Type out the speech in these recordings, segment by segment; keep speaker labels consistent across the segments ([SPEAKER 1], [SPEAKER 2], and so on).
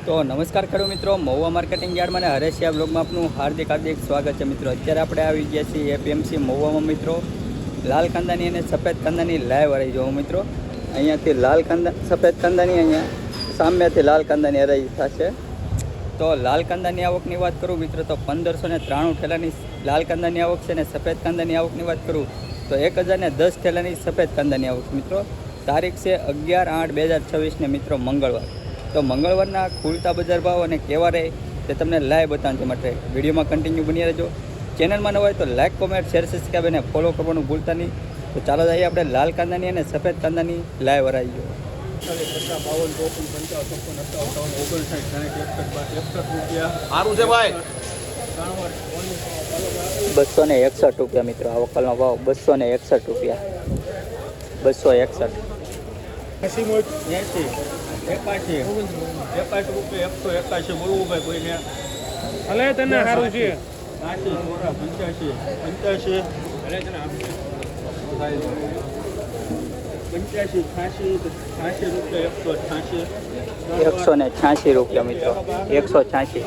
[SPEAKER 1] તો નમસ્કાર ખેડૂત મિત્રો, મહુવા માર્કેટિંગ યાર્ડમાં અને હરેશિયા બ્લોગમાં આપનું હાર્દિક સ્વાગત છે મિત્રો. અત્યારે આપણે આવી ગયા છીએ એપીએમસી મહુવામાં મિત્રો. લાલ કાંદાની અને સફેદ કાંદાની લાઈવ હરાઈ જોવો મિત્રો. અહીંયાથી લાલ કાંદા સફેદ કાંદાની, અહીંયા સામેથી લાલ કાંદાની હરાઈ થશે. તો લાલ કાંદાની આવકની વાત કરું મિત્રો તો 1593 ઠેલાની લાલ કાંદાની આવક છે. અને સફેદ કાંદાની આવકની વાત કરું તો 1010 ઠેલાની સફેદ કાંદાની આવક મિત્રો. તારીખ છે 11/8/2026 ને મિત્રો મંગળવાર. તો મંગળવારના ખુલતા બજાર ભાવ અને કેવા રહે તે તમને લાઈવ બતાવવા માટે વિડીયોમાં કન્ટિન્યુ બની રહેજો. ચેનલમાં ન હોય તો લાઈક, કોમેન્ટ, શેર, સબસ્ક્રાઈબ અને ફોલો કરવાનું ભૂલતા નહીં. તો ચાલો જઈએ આપણે લાલ કાંદાની અને સફેદ કાંદાની લાઈવ હરાઈ ગયો. 261 રૂપિયા મિત્રો. આ વકલનો ભાવ 261 રૂપિયા. 261
[SPEAKER 2] 81 રૂપિયા 181 બોલવું ભાઈ કોઈને હલે તને સારું છે 80 85
[SPEAKER 1] 186 રૂપિયા મિત્રો. 186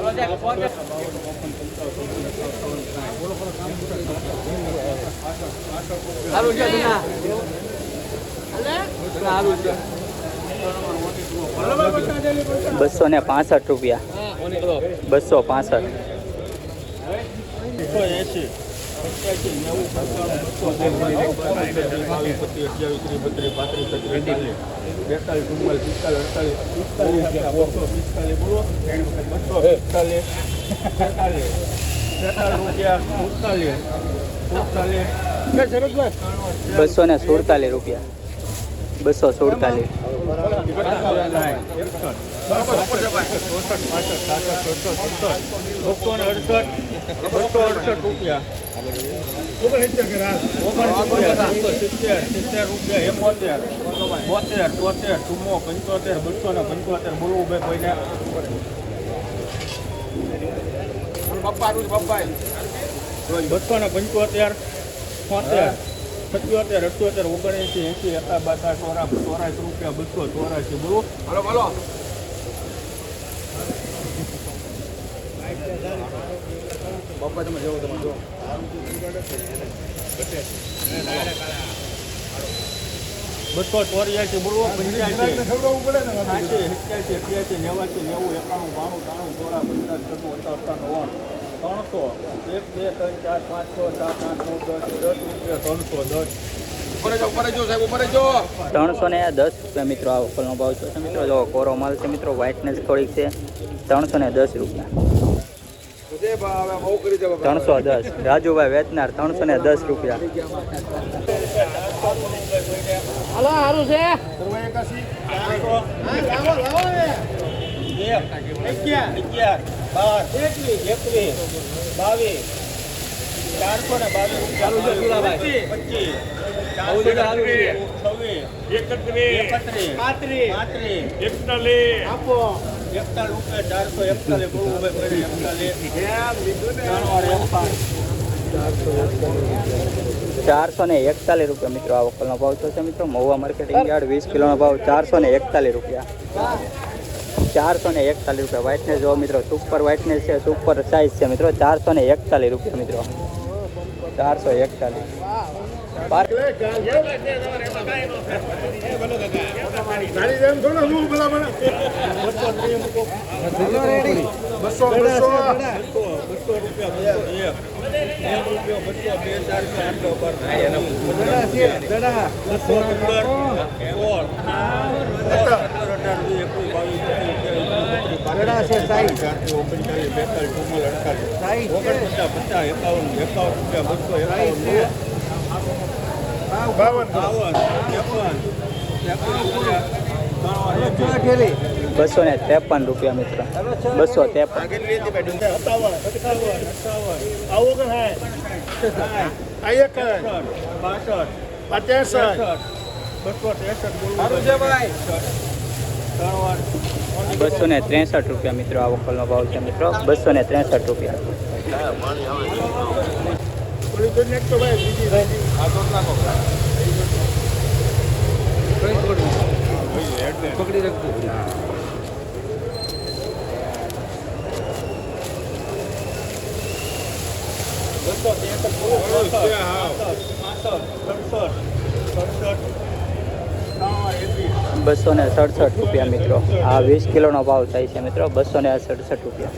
[SPEAKER 1] 265 રૂપિયા. 265 247 રૂપિયા. 247
[SPEAKER 2] બોલો બાપા તમે જો 284 બોલો 85 રૂપિયા મિત્રો. આ વકલનો ભાવ છે મિત્રો. જો કોરો માલ છે મિત્રો. વ્હાઇટનેસ થોડીક છે. 310 રૂપિયા. 310 રાજુભાઈ વેચનાર. 310 રૂપિયા.
[SPEAKER 3] સારું છે
[SPEAKER 1] 441 રૂપિયા મિત્રો. આ વકલનો ભાવ છે મિત્રો. મહુવા માર્કેટિંગ યાર્ડ 20 કિલોનો ભાવ 441 રૂપિયા. 441 રૂપિયા. વ્હાઇટનેસ જો મિત્રો. સુપર વ્હાઇટનેસ છે. સુપર સાઇઝ છે મિત્રો. 441 રૂપિયા મિત્રો. 441 253 રૂપિયા મિત્રો. 263 રૂપિયા મિત્રો. આ વકલનો ભાવ છે મિત્રો. 263 રૂપિયા. પકડી રાખજો.
[SPEAKER 2] બસો ને 67 રૂપિયા મિત્રો. આ 20 કિલોનો ભાવ થાય છે મિત્રો, 267 રૂપિયા.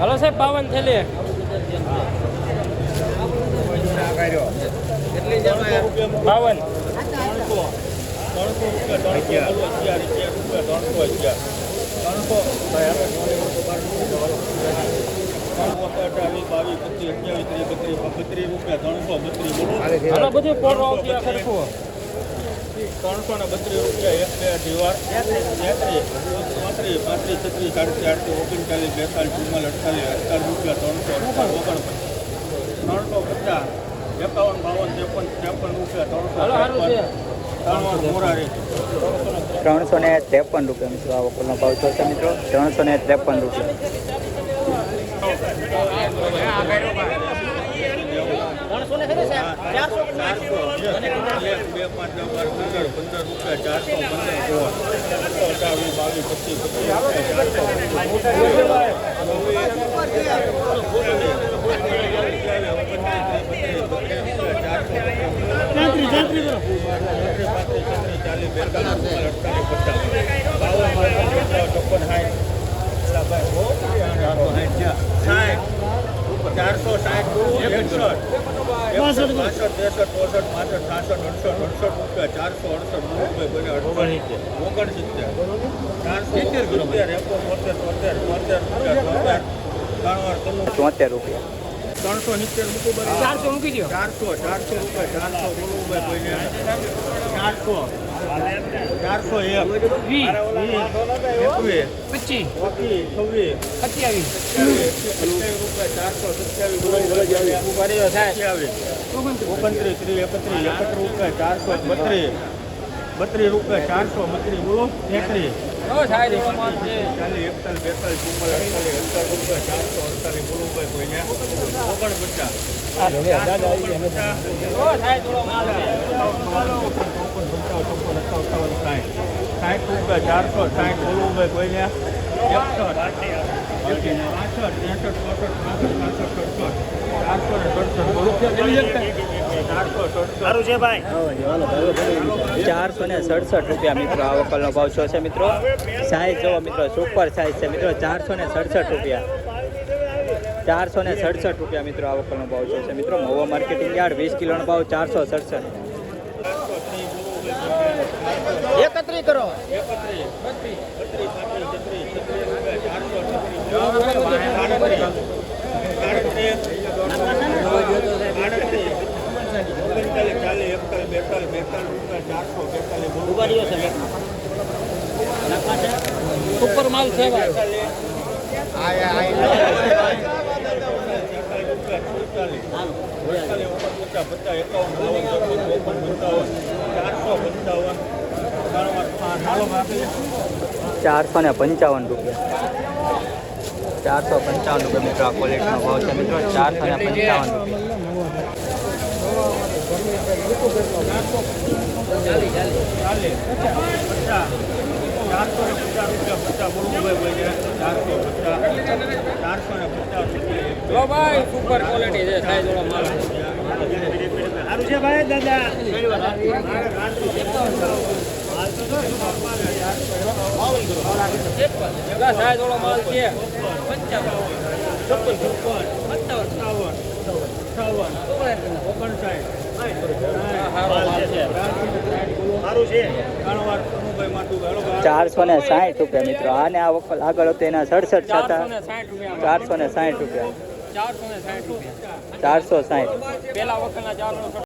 [SPEAKER 3] હલો સાહેબ 52 થેલી બાવન હલો બધું પોરો સરખું
[SPEAKER 4] 332 રૂપિયા એક બે દીવાર 33 35 36 37 39 40 42
[SPEAKER 2] 353 રૂપિયા મિત્રો. આ વકલનો ભાવ થશે મિત્રો 353 રૂપિયા. 73 રૂપિયા.
[SPEAKER 3] 400 મૂકી દો
[SPEAKER 4] 400 રૂપિયા 400
[SPEAKER 3] 25
[SPEAKER 4] 32 રૂપિયા 432 બોલો 33
[SPEAKER 3] ઓ સાહેબ માલ છે
[SPEAKER 4] 41 42 બોલો ભાઈ કોઈને 49
[SPEAKER 3] ઓ સાહેબ થોડો માલ છે
[SPEAKER 4] 60 રૂપિયા 460 બોલો ભાઈ કોઈને
[SPEAKER 2] 467 રૂપિયા મિત્રો. આ વકલનો ભાવ શું છે મિત્રો? સાઈઝ જોવો મિત્રો, સુપર સાઈઝ છે મિત્રો. 467 રૂપિયા. 467 રૂપિયા મિત્રો. આ વકલનો ભાવ શું છે મિત્રો? મહુવા માર્કેટિંગ યાર્ડ 20 કિલોનો ભાવ 467.
[SPEAKER 3] 31 કરો સુપર માલ છે ભાઈ
[SPEAKER 2] ચારસો ને 55 રૂપિયા. 455 રૂપિયા મિત્રો. આ ક્વોલિટીનો ભાવ છે મિત્રો 455
[SPEAKER 3] લો ભાઈ સુપર ક્વોલિટી છે સાઈઝ વાળો માલ
[SPEAKER 4] સારું છે ભાઈ દાદા
[SPEAKER 3] સાઈઝ વાળો માલ છે
[SPEAKER 2] 460 રૂપિયા મિત્રો. આને આ વખત આગળ હતો એના 67 હતા. 460 રૂપિયા.
[SPEAKER 3] 460 રૂપિયા
[SPEAKER 2] 460.
[SPEAKER 3] પેલા વખતના 460